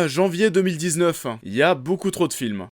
janvier 2019. Il y a beaucoup trop de films.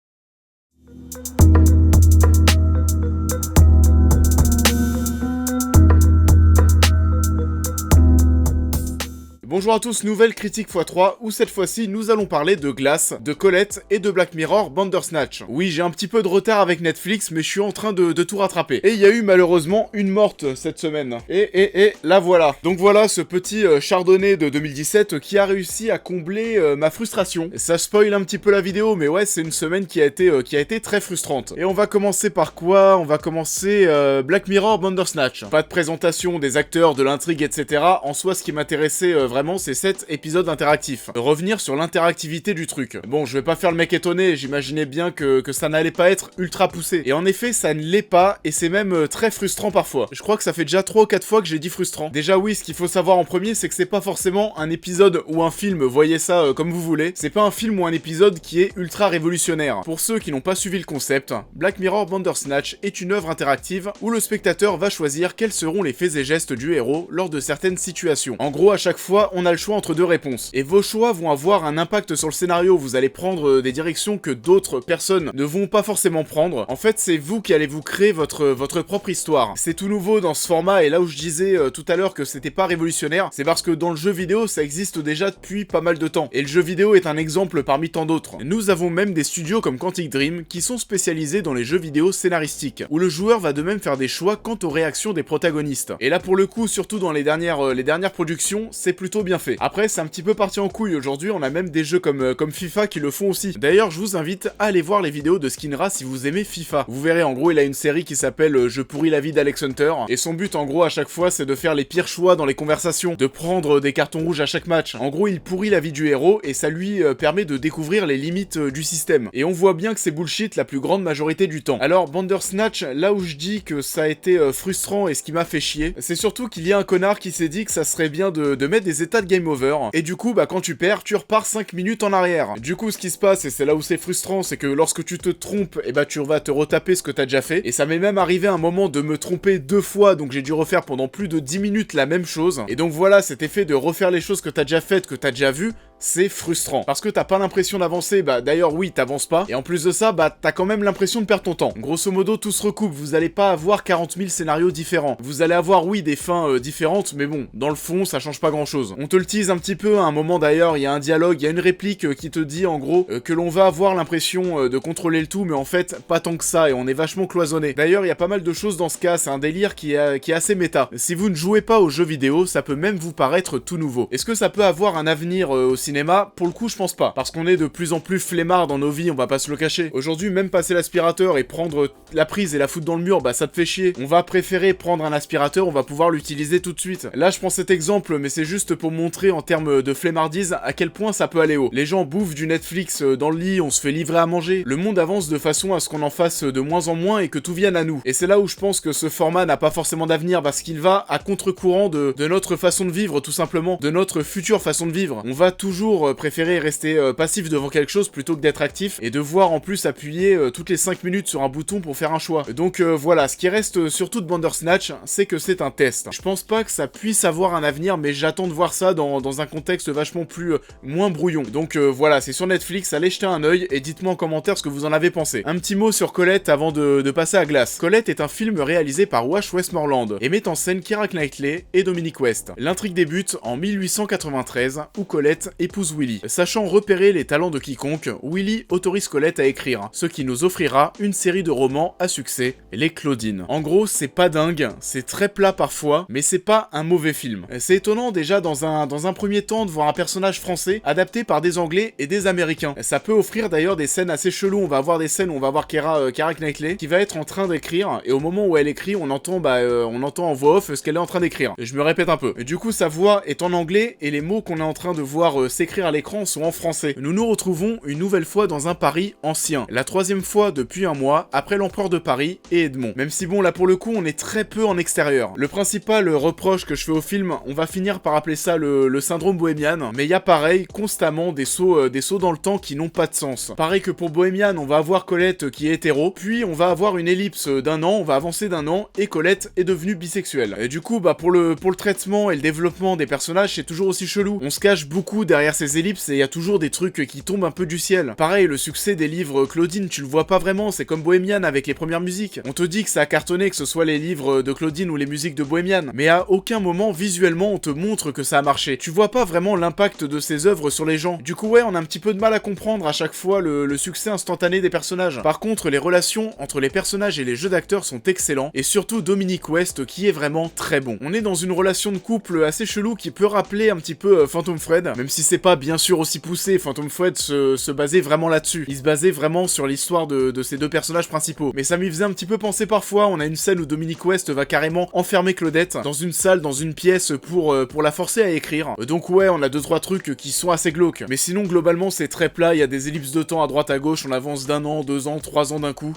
Bonjour à tous, nouvelle critique x3 où cette fois-ci nous allons parler de Glass, de Colette et de Black Mirror Bandersnatch. Oui, j'ai un petit peu de retard avec Netflix mais je suis en train de tout rattraper. Et il y a eu malheureusement une morte cette semaine. Et la voilà. Donc voilà ce petit chardonnay de 2017 qui a réussi à combler ma frustration. Ça spoil un petit peu la vidéo mais ouais c'est une semaine qui a été très frustrante. Et on va commencer par quoi? On va commencer Black Mirror Bandersnatch. Pas de présentation des acteurs, de l'intrigue etc. En soi ce qui m'intéressait vraiment c'est 7 épisodes interactifs. Revenir sur l'interactivité du truc. Bon, je vais pas faire le mec étonné, j'imaginais bien que ça n'allait pas être ultra poussé. Et en effet, ça ne l'est pas, et c'est même très frustrant parfois. Je crois que ça fait déjà 3 ou 4 fois que j'ai dit frustrant. Déjà oui, ce qu'il faut savoir en premier, c'est que c'est pas forcément un épisode ou un film, voyez ça comme vous voulez. C'est pas un film ou un épisode qui est ultra révolutionnaire. Pour ceux qui n'ont pas suivi le concept, Black Mirror Bandersnatch est une œuvre interactive où le spectateur va choisir quels seront les faits et gestes du héros lors de certaines situations. En gros, à chaque fois, on a le choix entre deux réponses. Et vos choix vont avoir un impact sur le scénario, vous allez prendre des directions que d'autres personnes ne vont pas forcément prendre. En fait, c'est vous qui allez vous créer votre propre histoire. C'est tout nouveau dans ce format, et là où je disais tout à l'heure que c'était pas révolutionnaire, c'est parce que dans le jeu vidéo, ça existe déjà depuis pas mal de temps. Et le jeu vidéo est un exemple parmi tant d'autres. Nous avons même des studios comme Quantic Dream qui sont spécialisés dans les jeux vidéo scénaristiques, où le joueur va de même faire des choix quant aux réactions des protagonistes. Et là pour le coup, surtout dans les dernières productions, c'est plutôt bien fait. Après, c'est un petit peu parti en couille. Aujourd'hui, on a même des jeux comme FIFA qui le font aussi. D'ailleurs, je vous invite à aller voir les vidéos de Skinra si vous aimez FIFA. Vous verrez, en gros, il a une série qui s'appelle Je pourris la vie d'Alex Hunter. Et son but, en gros, à chaque fois, c'est de faire les pires choix dans les conversations, de prendre des cartons rouges à chaque match. En gros, il pourrit la vie du héros et ça lui permet de découvrir les limites du système. Et on voit bien que c'est bullshit la plus grande majorité du temps. Alors, Bandersnatch, là où je dis que ça a été frustrant et ce qui m'a fait chier, c'est surtout qu'il y a un connard qui s'est dit que ça serait bien de mettre des états de game over. Et du coup, bah quand tu perds, tu repars 5 minutes en arrière. Du coup, ce qui se passe, et c'est là où c'est frustrant, c'est que lorsque tu te trompes, et bah tu vas te retaper ce que t'as déjà fait. Et ça m'est même arrivé un moment de me tromper 2 fois, donc j'ai dû refaire pendant plus de 10 minutes la même chose. Et donc voilà, cet effet de refaire les choses que t'as déjà faites, que t'as déjà vues, c'est frustrant. Parce que t'as pas l'impression d'avancer, bah d'ailleurs oui, t'avances pas. Et en plus de ça, bah t'as quand même l'impression de perdre ton temps. Grosso modo, tout se recoupe, vous allez pas avoir 40 000 scénarios différents. Vous allez avoir, oui, des fins différentes, mais bon, dans le fond, ça change pas grand chose. On te le tease un petit peu, à un moment d'ailleurs, il y a un dialogue, il y a une réplique qui te dit en gros que l'on va avoir l'impression de contrôler le tout, mais en fait, pas tant que ça, et on est vachement cloisonné. D'ailleurs, il y a pas mal de choses dans ce cas, c'est un délire qui est assez méta. Si vous ne jouez pas aux jeux vidéo, ça peut même vous paraître tout nouveau. Est-ce que ça peut avoir un avenir au cinéma? Pour le coup, je pense pas. Parce qu'on est de plus en plus flemmard dans nos vies, on va pas se le cacher. Aujourd'hui, même passer l'aspirateur et prendre la prise et la foutre dans le mur, bah ça te fait chier. On va préférer prendre un aspirateur, on va pouvoir l'utiliser tout de suite. Là, je prends cet exemple, mais c'est juste pour montrer en termes de flemmardise à quel point ça peut aller haut. Les gens bouffent du Netflix dans le lit, on se fait livrer à manger. Le monde avance de façon à ce qu'on en fasse de moins en moins et que tout vienne à nous. Et c'est là où je pense que ce format n'a pas forcément d'avenir parce qu'il va à contre-courant de notre façon de vivre, tout simplement, de notre future façon de vivre. On va toujours préférer rester passif devant quelque chose plutôt que d'être actif et devoir en plus appuyer toutes les 5 minutes sur un bouton pour faire un choix. Donc voilà, ce qui reste surtout de Bandersnatch, c'est que c'est un test. Je pense pas que ça puisse avoir un avenir, mais j'attends de voir ça dans un contexte vachement plus moins brouillon. Donc voilà, c'est sur Netflix, allez jeter un œil et dites-moi en commentaire ce que vous en avez pensé. Un petit mot sur Colette avant de passer à Glass. Colette est un film réalisé par Wash Westmoreland et met en scène Keira Knightley et Dominic West. L'intrigue débute en 1893 où Colette épouse Willy. Sachant repérer les talents de quiconque, Willy autorise Colette à écrire, ce qui nous offrira une série de romans à succès, les Claudines. En gros, c'est pas dingue, c'est très plat parfois, mais c'est pas un mauvais film. C'est étonnant déjà dans un premier temps de voir un personnage français adapté par des Anglais et des Américains. Ça peut offrir d'ailleurs des scènes assez cheloues, on va avoir des scènes où on va voir Keira Knightley qui va être en train d'écrire, et au moment où elle écrit, on entend en voix off ce qu'elle est en train d'écrire. Je me répète un peu. Du coup, sa voix est en anglais et les mots qu'on est en train de voir s'écrire à l'écran sont en français. Nous nous retrouvons une nouvelle fois dans un Paris ancien. La 3e fois depuis un mois, après l'empereur de Paris et Edmond. Même si bon, là pour le coup, on est très peu en extérieur. Le principal reproche que je fais au film, on va finir par appeler ça le syndrome bohémien, mais il y a pareil, constamment des sauts dans le temps qui n'ont pas de sens. Pareil que pour Bohémian, on va avoir Colette qui est hétéro, puis on va avoir une ellipse d'un an, on va avancer d'un an, et Colette est devenue bisexuelle. Et du coup, bah pour le traitement et le développement des personnages, c'est toujours aussi chelou. On se cache beaucoup derrière derrière ces ellipses et il y a toujours des trucs qui tombent un peu du ciel. Pareil, le succès des livres Claudine, tu le vois pas vraiment, c'est comme Bohemian avec les premières musiques. On te dit que ça a cartonné, que ce soit les livres de Claudine ou les musiques de Bohemian, mais à aucun moment, visuellement, on te montre que ça a marché. Tu vois pas vraiment l'impact de ces œuvres sur les gens. Du coup, ouais, on a un petit peu de mal à comprendre à chaque fois le succès instantané des personnages. Par contre, les relations entre les personnages et les jeux d'acteurs sont excellents, et surtout Dominic West qui est vraiment très bon. On est dans une relation de couple assez chelou qui peut rappeler un petit peu Phantom Thread, même si c'est pas bien sûr aussi poussé. Phantom Thread se basait vraiment là-dessus. Il se basait vraiment sur l'histoire de ces deux personnages principaux. Mais ça m'y faisait un petit peu penser parfois. On a une scène où Dominic West va carrément enfermer Claudette dans une salle, dans une pièce pour la forcer à écrire. Donc ouais, on a 2-3 trucs qui sont assez glauques. Mais sinon, globalement, c'est très plat. Il y a des ellipses de temps à droite à gauche. On avance d'1 an, 2 ans, 3 ans d'un coup.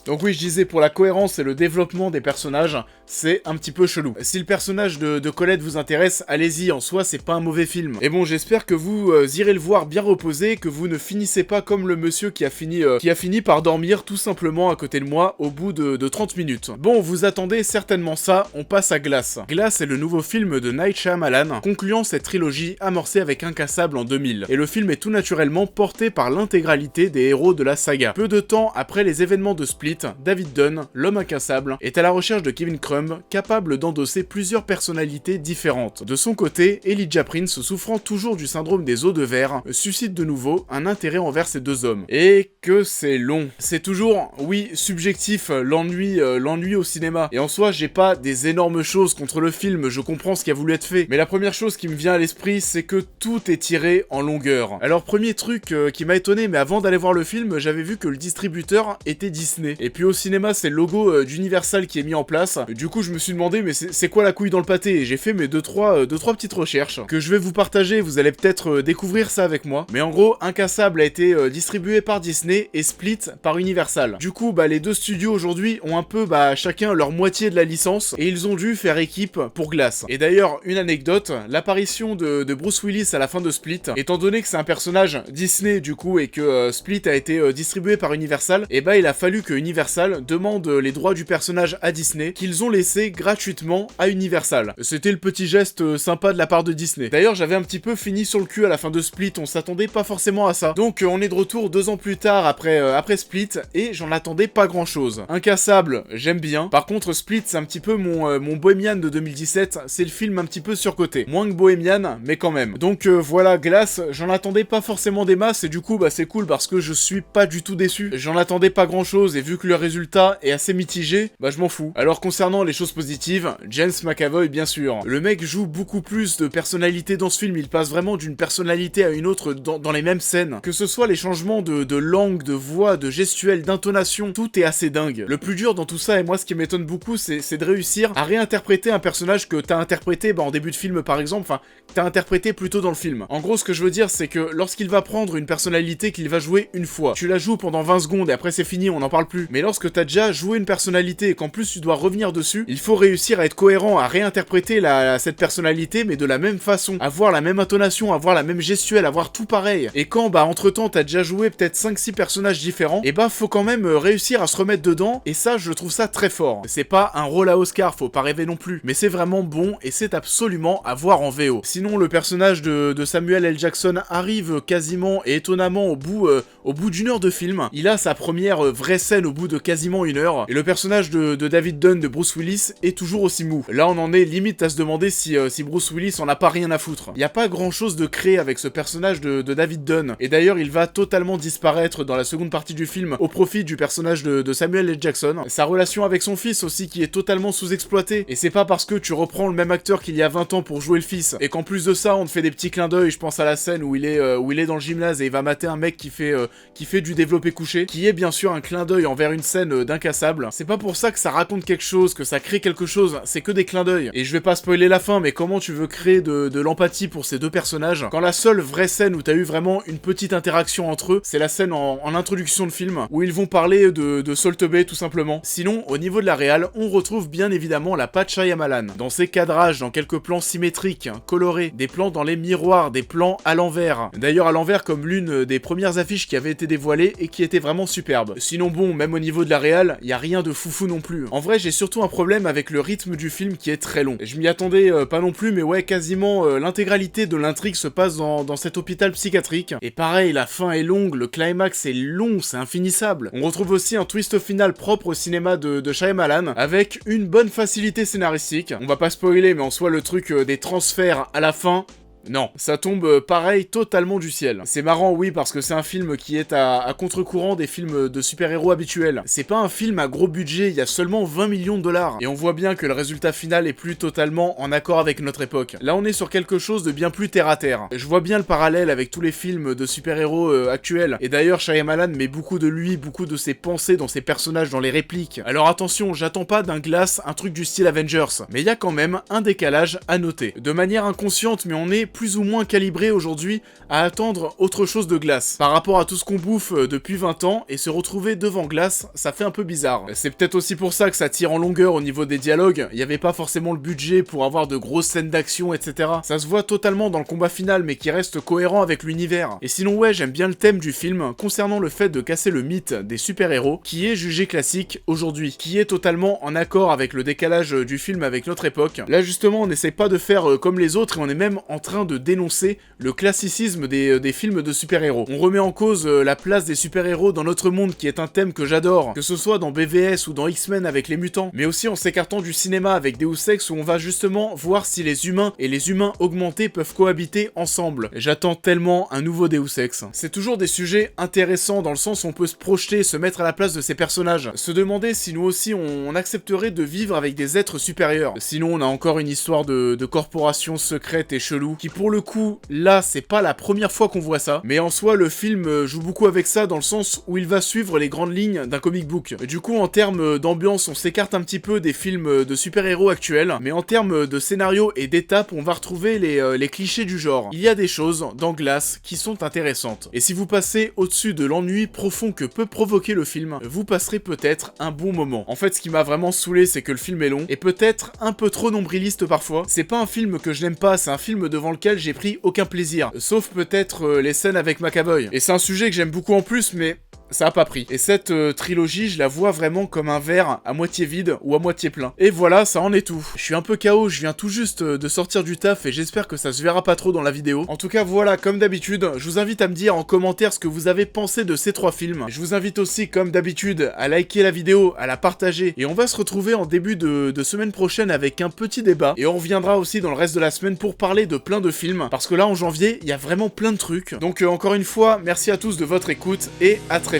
Donc oui, je disais, pour la cohérence et le développement des personnages, c'est un petit peu chelou. Si le personnage de Colette vous intéresse, allez-y, en soi, c'est pas un mauvais film. Et bon, j'espère que vous irez le voir bien reposé, que vous ne finissez pas comme le monsieur qui a fini par dormir tout simplement à côté de moi au bout de 30 minutes. Bon, vous attendez certainement ça, on passe à Glass. Glass est le nouveau film de Night Shyamalan, concluant cette trilogie amorcée avec Incassable en 2000. Et le film est tout naturellement porté par l'intégralité des héros de la saga. Peu de temps après les événements de Split, David Dunn, l'homme incassable, est à la recherche de Kevin Crumb, capable d'endosser plusieurs personnalités différentes. De son côté, Elijah Prince, souffrant toujours du syndrome des os de verre, suscite de nouveau un intérêt envers ces deux hommes. Et que c'est long. C'est toujours, oui, subjectif, l'ennui au cinéma. Et en soi, j'ai pas des énormes choses contre le film, je comprends ce qui a voulu être fait. Mais la première chose qui me vient à l'esprit, c'est que tout est tiré en longueur. Alors, premier truc qui m'a étonné, mais avant d'aller voir le film, j'avais vu que le distributeur était Disney. Et puis au cinéma, c'est le logo d'Universal qui est mis en place. Du coup, je me suis demandé, mais c'est quoi la couille dans le pâté? Et j'ai fait mes 2-3 petites recherches que je vais vous partager. Vous allez peut-être découvrir ça avec moi. Mais en gros, Incassable a été distribué par Disney et Split par Universal. Du coup, les deux studios aujourd'hui ont un peu chacun leur moitié de la licence et ils ont dû faire équipe pour Glass. Et d'ailleurs, une anecdote, l'apparition de Bruce Willis à la fin de Split, étant donné que c'est un personnage Disney du coup et que Split a été distribué par Universal, et il a fallu que Universal demande les droits du personnage à Disney, qu'ils ont laissé gratuitement à Universal. C'était le petit geste sympa de la part de Disney. D'ailleurs, j'avais un petit peu fini sur le cul à la fin de Split, on s'attendait pas forcément à ça. Donc on est de retour 2 ans plus tard après Split, et j'en attendais pas grand chose. Incassable, j'aime bien. Par contre, Split, c'est un petit peu mon Bohemian de 2017, c'est le film un petit peu surcoté. Moins que Bohemian, mais quand même. Donc voilà, Glass, j'en attendais pas forcément des masses, et du coup, c'est cool parce que je suis pas du tout déçu. J'en attendais pas grand chose, et vu que le résultat est assez mitigé, je m'en fous. Alors concernant les choses positives, James McAvoy bien sûr. Le mec joue beaucoup plus de personnalité dans ce film, il passe vraiment d'une personnalité à une autre dans les mêmes scènes. Que ce soit les changements de langue, de voix, de gestuelle, d'intonation, tout est assez dingue. Le plus dur dans tout ça, et moi ce qui m'étonne beaucoup, c'est de réussir à réinterpréter un personnage que t'as interprété en début de film par exemple, enfin, t'as interprété plutôt dans le film. En gros, ce que je veux dire, c'est que lorsqu'il va prendre une personnalité qu'il va jouer une fois, tu la joues pendant 20 secondes et après c'est fini, on n'en parle plus. Mais lorsque t'as déjà joué une personnalité et qu'en plus tu dois revenir dessus, il faut réussir à être cohérent, à réinterpréter cette personnalité, mais de la même façon, avoir la même intonation, avoir la même gestuelle, avoir tout pareil. Et quand, entre temps, t'as déjà joué peut-être 5-6 personnages différents, et faut quand même réussir à se remettre dedans, et ça, je trouve ça très fort. C'est pas un rôle à Oscar, faut pas rêver non plus, mais c'est vraiment bon, et c'est absolument à voir en VO. Sinon, le personnage de Samuel L. Jackson arrive quasiment et étonnamment au bout d'une heure de film. Il a sa première vraie scène au bout de quasiment 1 heure, et le personnage de David Dunn, de Bruce Willis, est toujours aussi mou. Là, on en est limite à se demander si Bruce Willis en a pas rien à foutre. Il y a pas grand chose de créé avec ce personnage de David Dunn, et d'ailleurs, il va totalement disparaître dans la seconde partie du film au profit du personnage de Samuel L. Jackson. Sa relation avec son fils aussi qui est totalement sous-exploitée, et c'est pas parce que tu reprends le même acteur qu'il y a 20 ans pour jouer le fils, et qu'en plus de ça, on te fait des petits clins d'œil. Je pense à la scène où il est dans le gymnase et il va mater un mec qui fait du développé couché, qui est bien sûr un clin d'œil envers une scène d'Incassable. C'est pas pour ça que ça raconte quelque chose, que ça crée quelque chose, c'est que des clins d'œil. Et je vais pas spoiler la fin, mais comment tu veux créer de l'empathie pour ces deux personnages quand la seule vraie scène où t'as eu vraiment une petite interaction entre eux, c'est la scène en introduction de film, où ils vont parler de Salt Bae tout simplement. Sinon, au niveau de la réal, on retrouve bien évidemment la patte Shyamalan. Dans ses cadrages, dans quelques plans symétriques, colorés, des plans dans les miroirs, des plans à l'envers. D'ailleurs à l'envers comme l'une des premières affiches qui avait été dévoilée et qui était vraiment superbe. Sinon bon, même au niveau de la réal, y a rien de foufou non plus. En vrai, j'ai surtout un problème avec le rythme du film qui est très long. Je m'y attendais pas non plus, mais ouais, quasiment l'intégralité de l'intrigue se passe dans cet hôpital psychiatrique. Et pareil, la fin est longue, le climax est long, c'est infinissable. On retrouve aussi un twist final propre au cinéma de Shyamalan, avec une bonne facilité scénaristique. On va pas spoiler, mais en soi, le truc des transferts à la fin... Non, ça tombe pareil totalement du ciel. C'est marrant, oui, parce que c'est un film qui est à contre-courant des films de super-héros habituels. C'est pas un film à gros budget, il y a seulement 20 millions de dollars. Et on voit bien que le résultat final est plus totalement en accord avec notre époque. Là, on est sur quelque chose de bien plus terre-à-terre. Je vois bien le parallèle avec tous les films de super-héros actuels. Et d'ailleurs, Shyamalan met beaucoup de lui, beaucoup de ses pensées dans ses personnages, dans les répliques. Alors attention, j'attends pas d'un Glass un truc du style Avengers. Mais il y a quand même un décalage à noter. De manière inconsciente, mais on est plus ou moins calibré aujourd'hui à attendre autre chose de Glass. Par rapport à tout ce qu'on bouffe depuis 20 ans, et se retrouver devant Glass, ça fait un peu bizarre. C'est peut-être aussi pour ça que ça tire en longueur au niveau des dialogues, il n'y avait pas forcément le budget pour avoir de grosses scènes d'action, etc. Ça se voit totalement dans le combat final, mais qui reste cohérent avec l'univers. Et sinon ouais, j'aime bien le thème du film, concernant le fait de casser le mythe des super-héros, qui est jugé classique aujourd'hui, qui est totalement en accord avec le décalage du film avec notre époque. Là justement, on n'essaie pas de faire comme les autres, et on est même en train de dénoncer le classicisme des films de super-héros. On remet en cause la place des super-héros dans notre monde, qui est un thème que j'adore, que ce soit dans BVS ou dans X-Men avec les mutants, mais aussi en s'écartant du cinéma avec Deus Ex, où on va justement voir si les humains et les humains augmentés peuvent cohabiter ensemble. J'attends tellement un nouveau Deus Ex. C'est toujours des sujets intéressants dans le sens où on peut se projeter, se mettre à la place de ces personnages, se demander si nous aussi on accepterait de vivre avec des êtres supérieurs. Sinon on a encore une histoire de corporation secrète et chelou, qui pour le coup, là, c'est pas la première fois qu'on voit ça, mais en soi, le film joue beaucoup avec ça dans le sens où il va suivre les grandes lignes d'un comic book. Du coup, en termes d'ambiance, on s'écarte un petit peu des films de super-héros actuels, mais en termes de scénario et d'étapes, on va retrouver les clichés du genre. Il y a des choses dans Glass qui sont intéressantes. Et si vous passez au-dessus de l'ennui profond que peut provoquer le film, vous passerez peut-être un bon moment. En fait, ce qui m'a vraiment saoulé, c'est que le film est long, et peut-être un peu trop nombriliste parfois. C'est pas un film que je n'aime pas, c'est un film devant lequel j'ai pris aucun plaisir, sauf peut-être les scènes avec McAvoy. Et c'est un sujet que j'aime beaucoup en plus, mais ça a pas pris. Et cette trilogie, je la vois vraiment comme un verre à moitié vide ou à moitié plein. Et voilà, ça en est tout. Je suis un peu KO, je viens tout juste de sortir du taf et j'espère que ça se verra pas trop dans la vidéo. En tout cas, voilà, comme d'habitude, je vous invite à me dire en commentaire ce que vous avez pensé de ces 3 films. Je vous invite aussi, comme d'habitude, à liker la vidéo, à la partager. Et on va se retrouver en début de semaine prochaine avec un petit débat. Et on reviendra aussi dans le reste de la semaine pour parler de plein de films. Parce que là, en janvier, il y a vraiment plein de trucs. Donc encore une fois, merci à tous de votre écoute et à très vite.